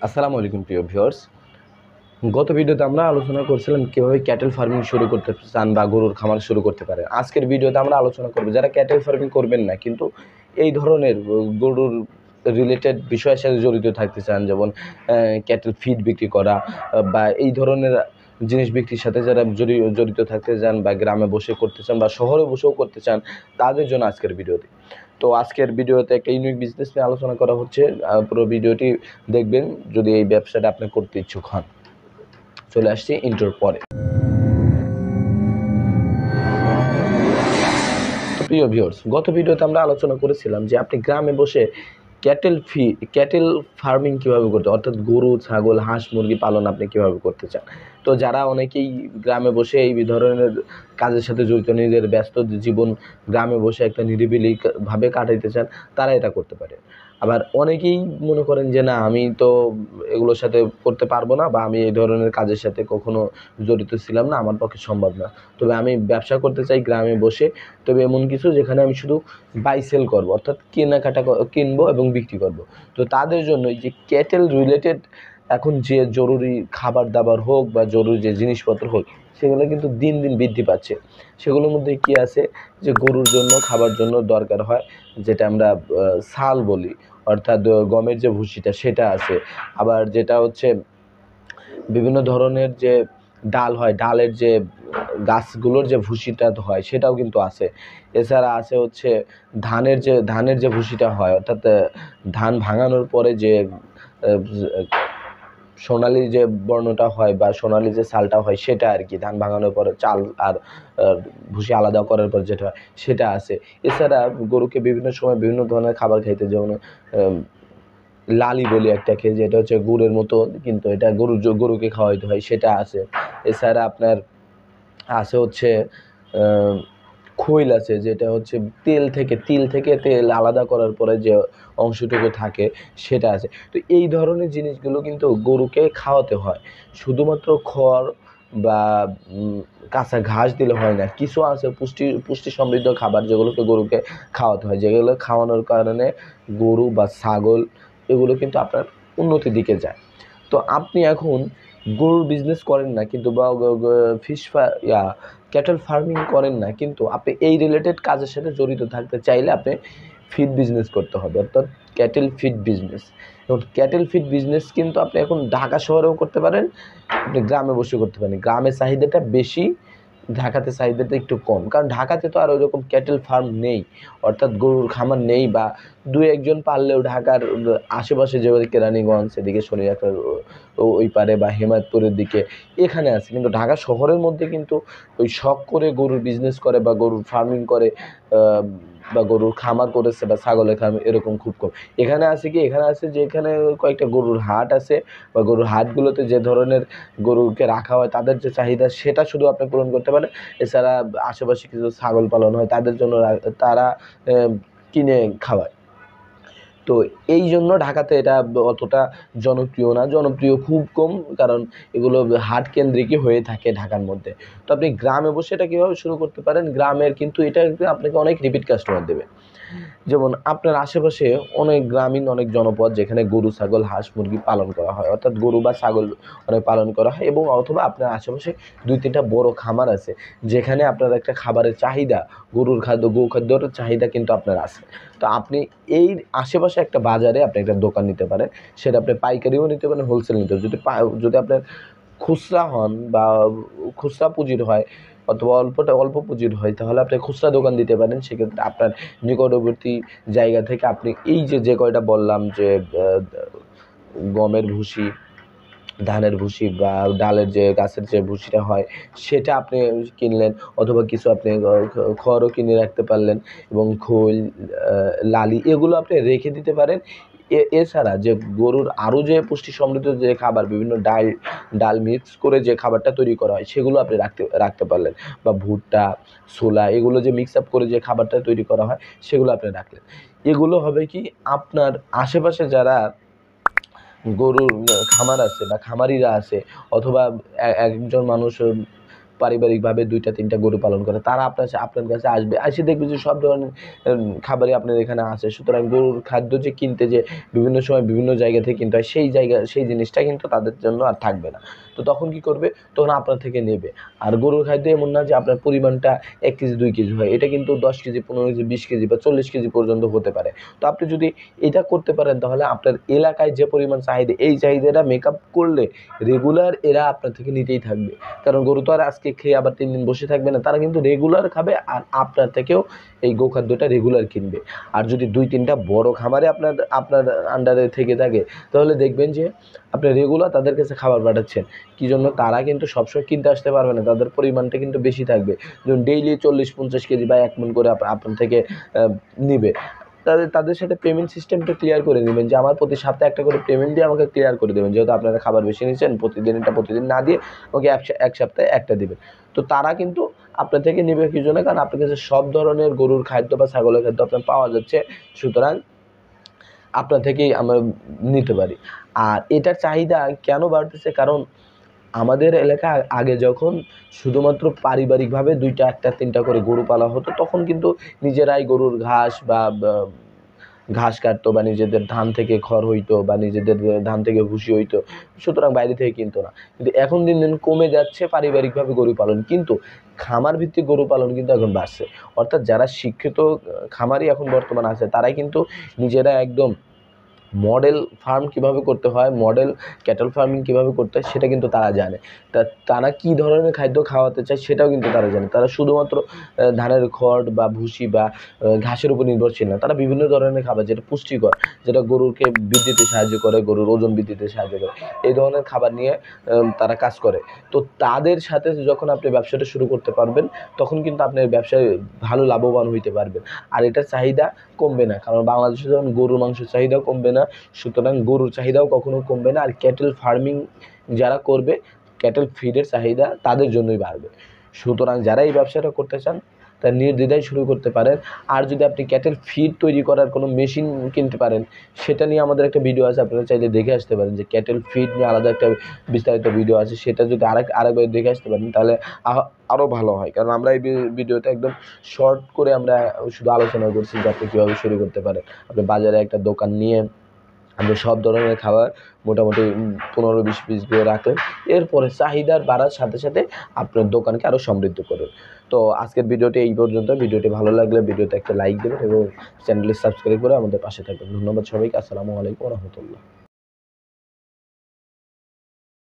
আসসালামু আলাইকুম প্রিয় ভিউয়ার্স। গত ভিডিওতে আমরা আলোচনা করছিলাম কিভাবে ক্যাটেল ফার্মিং শুরু করতে চান বা গরুর খামার শুরু করতে পারেন। আজকের ভিডিওতে আমরা আলোচনা করব যারা ক্যাটেল ফার্মিং করবেন না কিন্তু এই ধরনের গরুর রিলেটেড বিষয়ের সাথে জড়িত থাকতে চান, যেমন ক্যাটেল ফিড বিক্রি করা বা এই ধরনের জিনিস বিক্রির সাথে যারা জড়িত থাকতে চান বা গ্রামে বসে করতে চান বা শহরে বসেও করতে চান, তাদের জন্য আজকের ভিডিওতে। তো আজকের ভিডিওতে একটা ইউনিক বিজনেস নিয়ে আলোচনা করা হচ্ছে। পুরো ভিডিওটি দেখবেন যদি এই ব্যবসাটা আপনি করতে ইচ্ছুক হন। চলে আসছি ইন্ট্রোর পরে। তো প্রিয় ভিউয়ার্স, গত ভিডিওতে আমরা আলোচনা করেছিলাম যে আপনি গ্রামে বসে ক্যাটেল ফার্মিং কীভাবে করতে, অর্থাৎ গরু, ছাগল, হাঁস, মুরগি পালন আপনি কীভাবে করতে চান। তো যারা অনেকেই গ্রামে বসে এই ধরনের কাজের সাথে জড়িত, নিজের ব্যস্ত জীবন গ্রামে বসে একটা নিরিবিলিভাবে কাটাইতে চান, তারা এটা করতে পারে। আবার অনেকেই মনে করেন যে না, আমি তো এগুলোর সাথে করতে পারবো না বা আমি এই ধরনের কাজের সাথে কখনো জড়িত ছিলাম না, আমার পক্ষে সম্ভব না, তবে আমি ব্যবসা করতে চাই গ্রামে বসে, তবে এমন কিছু যেখানে আমি শুধু বাই সেল করবো, অর্থাৎ কেনাকাটা কিনবো এবং বিক্রি করব। তো তাদের জন্য এই যে ক্যাটেল রিলেটেড এখন যে জরুরি খাবার দাবার হোক বা জরুরি যে জিনিসপত্র হোক, সেগুলো কিন্তু দিন দিন বৃদ্ধি পাচ্ছে। সেগুলোর মধ্যে কি আছে, যে গরুর জন্য খাবার জন্য দরকার হয় যেটা আমরা সাল বলি, অর্থাৎ গমের যে ভুসিটা সেটা আছে। আবার যেটা হচ্ছে বিভিন্ন ধরনের যে ডাল হয়, ডালের যে গাছগুলোর যে ভুসিটা হয় সেটাও কিন্তু আছে। এছাড়া আছে হচ্ছে ধানের যে ভুসিটা হয়, অর্থাৎ ধান ভাঙানোর পরে যে সোনালি যে বর্ণটা হয় বা সোনালি যে চালটা হয় সেটা আর কি, ধান ভাঙানোর পরে চাল আর ভুসি আলাদা করার পর যেটা হয় সেটা আছে। এছাড়া গরুকে বিভিন্ন সময় বিভিন্ন ধরনের খাবার খাইতে, যেমন লালি বলি একটাকে, যেটা হচ্ছে গুড়ের মতো কিন্তু এটা গরুকে খাওয়াইতে হয়, সেটা আছে। এছাড়া আপনার আছে হচ্ছে খৈল আছে, যেটা হচ্ছে তিল থেকে তেল আলাদা করার পরে যে অংশটুকু থাকে সেটা আছে। তো এই ধরনের জিনিসগুলো কিন্তু গরুকে খাওয়াতে হয়। শুধুমাত্র খড় বা কাঁচা ঘাস দিলে হয় না, কিছু আছে পুষ্টি সমৃদ্ধ খাবার যেগুলোকে গরুকে খাওয়াতে হয়, যেগুলো খাওয়ানোর কারণে গরু বা ছাগল এগুলো কিন্তু আপনার উন্নতির দিকে যায়। তো আপনি এখন গরুর বিজনেস করেন না কিন্তু বা ক্যাটেল ফার্মিং করেন না, কিন্তু আপনি এই রিলেটেড কাজের সাথে জড়িত থাকতে চাইলে আপনি ফিড বিজনেস করতে হবে, অর্থাৎ ক্যাটেল ফিড বিজনেস। এবং ক্যাটেল ফিড বিজনেস কিন্তু আপনি এখন ঢাকা শহরেও করতে পারেন, আপনি গ্রামে বসে করতে পারেন। গ্রামে চাহিদাটা বেশি, ঢাকাতে চাহিদাটা একটু কম, কারণ ঢাকাতে তো আর ওইরকম ক্যাটেল ফার্ম নেই, অর্থাৎ গরুর খামার নেই, বা দুই একজন পারলেও ঢাকার আশেপাশে যে কেরানীগঞ্জ এদিকে শরীয়তের ওই পারে বা হেমায়তপুরের দিকে এখানে আছে, কিন্তু ঢাকা শহরের মধ্যে কিন্তু ওই শখ করে গরুর বিজনেস করে বা গরুর ফার্মিং করে বা গরুর খামার করেছে বা ছাগলের খামার এরকম খুব কম। এখানে আছে কি, এখানে আছে যে এখানে কয়েকটা গরুর হাট আছে, বা গরুর হাটগুলোতে যে ধরনের গরুকে রাখা হয় তাদের যে চাহিদা সেটা শুধু আপনি পূরণ করতে পারেন। এছাড়া আশেপাশে কিছু ছাগল পালন হয় তাদের জন্য তারা কিনে খাওয়ায়। তো এই জন্য ঢাকাতে এটা অতটা জনপ্রিয় না, জনপ্রিয় খুব কম, কারণ এগুলো হাট কেন্দ্রিকই হয়ে থাকে ঢাকার মধ্যে। তো আপনি গ্রামে বসে এটা কীভাবে শুরু করতে পারেন, গ্রামের কিন্তু এটা আপনাকে অনেক রিপিট কাস্টমার দেবে। যেমন আপনার আশেপাশে অনেক জনপদ যেখানে গরু, ছাগল, হাঁস, মুরগি পালন করা হয়, অর্থাৎ গরু বা ছাগল অনেক পালন করা হয়, এবং অথবা আপনার আশেপাশে 2-3টা বড় খামার আছে যেখানে আপনার একটা খাবারের চাহিদা, গরুর খাদ্য, গোখাদ্যর চাহিদা কিন্তু আপনার আছে। তো আপনি এই আশেপাশে একটা বাজারে আপনি একটা দোকান নিতে পারেন, সেটা আপনি পাইকারিও নিতে পারেন, হোলসেল নিতে পারেন। যদি আপনার খুচরা হন বা খুচরা পুঁজির হয় অথবা অল্প পুঁজির হয়, তাহলে আপনি খুচরা দোকান দিতে পারেন। সেক্ষেত্রে আপনার নিকটবর্তী জায়গা থেকে আপনি এই যে কয়টা বললাম, যে গমের ভুসি, ধানের ভুসি বা ডালের যে গাছের যে ভুসিটা হয় সেটা আপনি কিনলেন, অথবা কিছু আপনি খড়ও কিনে রাখতে পারলেন, এবং খোল, লালি এগুলো আপনি রেখে দিতে পারেন। এছাড়া যে গরুর আরও যে পুষ্টি সমৃদ্ধ যে খাবার, বিভিন্ন ডাল মিক্স করে যে খাবারটা তৈরি করা হয় সেগুলো আপনি রাখতে পারলেন, বা ভুট্টা, ছোলা এগুলো যে মিক্স আপ করে যে খাবারটা তৈরি করা হয় সেগুলো আপনি রাখলেন। এগুলো হবে কি, আপনার আশেপাশে যারা গরুর খামার আছে বা খামারিরা আছে, অথবা একজন মানুষ পারিবারিকভাবে 2টা-3টা গরু পালন করে, তারা আপনার কাছে আসবে, এসে দেখবে যে সব ধরনের খাবারই আপনার এখানে আছে। সুতরাং গরুর খাদ্য যে কিনতে যে বিভিন্ন সময় বিভিন্ন জায়গা থেকে কিনতে হয়, সেই জিনিসটা কিন্তু তাদের জন্য আর থাকবে না। তো তখন কি করবে, তখন আপনার থেকে নেবে। আর গরুর খাদ্য এমন না যে আপনার পরিমাণটা 1 কেজি 2 কেজি হয়, এটা কিন্তু 10 কেজি 15 কেজি 20 কেজি বা 40 কেজি পর্যন্ত হতে পারে। তো আপনি যদি এটা করতে পারেন, তাহলে আপনার এলাকায় যে পরিমাণ চাহিদা, এই চাহিদাটা মেকআপ করলে রেগুলার এরা আপনার থেকে নিতেই থাকবে। কারণ গরু তো আর আজকে খেয়ে আবার 3 দিন বসে থাকবে না, তারা কিন্তু রেগুলার খাবে আর আপনার থেকেও এই গোখাদ্যটা রেগুলার কিনবে। আর যদি 2-3টা বড় খামারে আপনার আন্ডারে থেকে থাকে, তাহলে দেখবেন যে আপনি রেগুলার তাদের কাছে খাবার পাঠাচ্ছেন। কী জন্য? তারা কিন্তু সবসময় কিনতে আসতে পারবে না, তাদের পরিমাণটা কিন্তু বেশি থাকবে। যেমন ডেইলি 40-50 কেজি বা 1 মণ করে আপনার থেকে নিবে। তাদের সাথে পেমেন্ট সিস্টেমটা ক্লিয়ার করে নেবেন যে আমার প্রতি সপ্তাহে একটা করে পেমেন্ট দিয়ে আমাকে ক্লিয়ার করে দেবেন, যেহেতু আপনারা খাবার বেশি নিচ্ছেন, প্রতিদিন না দিয়ে আমাকে এক সপ্তাহে একটা দিবেন। তো তারা কিন্তু আপনার থেকে নেবে কি জন্য? কারণ আপনার কাছে সব ধরনের গরুর খাদ্য বা ছাগলের খাদ্য আপনার পাওয়া যাচ্ছে, সুতরাং আপনার থেকেই আমরা নিতে পারি। আর এটার চাহিদা কেন বাড়তেছে? কারণ আমাদের এলাকায় আগে যখন শুধুমাত্র পারিবারিকভাবে 2টা 1টা 3টা করে গরু পালা হতো, তখন কিন্তু নিজেরাই গরুর ঘাস বা ঘাস কাটতো, বা নিজেদের ধান থেকে খড় হইতো, বা নিজেদের ধান থেকে ভুসি হইতো, সুতরাং বাইরে থেকে কিনতো না। কিন্তু এখন দিন দিন কমে যাচ্ছে পারিবারিকভাবে গরু পালন, কিন্তু খামার ভিত্তিক গরু পালন কিন্তু এখন বাড়ছে। অর্থাৎ যারা শিক্ষিত খামারি এখন বর্তমানে আছে, তারাই কিন্তু নিজেরা একদম মডেল ফার্ম কীভাবে করতে হয়, মডেল ক্যাটল ফার্মিং কীভাবে করতে হয়, সেটা কিন্তু তারা জানে। তারা কী ধরনের খাদ্য খাওয়াতে চায় সেটাও কিন্তু তারা জানে। তারা শুধুমাত্র ধানের খড় বা ভুসি বা ঘাসের উপর নির্ভরশীল না, তারা বিভিন্ন ধরনের খাবার যেটা পুষ্টিকর, যেটা গরুকে বৃদ্ধিতে সাহায্য করে, গরুর ওজন বৃদ্ধিতে সাহায্য করে, এই ধরনের খাবার নিয়ে তারা কাজ করে। তো তাদের সাথে যখন আপনি ব্যবসাটা শুরু করতে পারবেন, তখন কিন্তু আপনার ব্যবসায় ভালো লাভবান হইতে পারবেন। আর এটার চাহিদা কমবে না, কারণ বাংলাদেশে যখন গরুর মাংসের চাহিদাও কমবে না, সুতরাং গরুর চাহিদাও কখনো কমবে না। আর ক্যাটেল ফার্মিং যারা করবে, ক্যাটেল ফিডের চাহিদা তাদের জন্যই বাড়বে। সুতরাং যারা এই ব্যবসাটা করতে চান, তারা নির্দ্বিধায় শুরু করতে পারেন। আর যদি আপনি ক্যাটেল ফিড তৈরি করার কোনো মেশিন কিনতে পারেন, সেটা নিয়ে আমাদের একটা ভিডিও আছে, আপনারা চাইলে দেখে আসতে পারেন। যে ক্যাটেল ফিড নিয়ে আলাদা একটা বিস্তারিত ভিডিও আছে, সেটা যদি আরেকবার দেখে আসতে পারেন, তাহলে আরও ভালো হয়। কারণ আমরা এই ভিডিওতে একদম শর্ট করে আমরা শুধু আলোচনা করছি যে আপনি কীভাবে শুরু করতে পারেন। আপনি বাজারে একটা দোকান নিয়ে আপনি সব ধরনের খাবার মোটামুটি 15-20 পিস দিয়ে রাখলেন, এরপরে চাহিদার বাড়ার সাথে সাথে আপনার দোকানকে আরও সমৃদ্ধ করুন। তো আজকের ভিডিওটি এই পর্যন্ত। ভিডিওটি ভালো লাগলে ভিডিওতে একটা লাইক দেবেন এবং চ্যানেলটি সাবস্ক্রাইব করে আমাদের পাশে থাকবেন। ধন্যবাদ সবাইকে। আসসালামু আলাইকুম ওয়া রাহমাতুল্লাহ।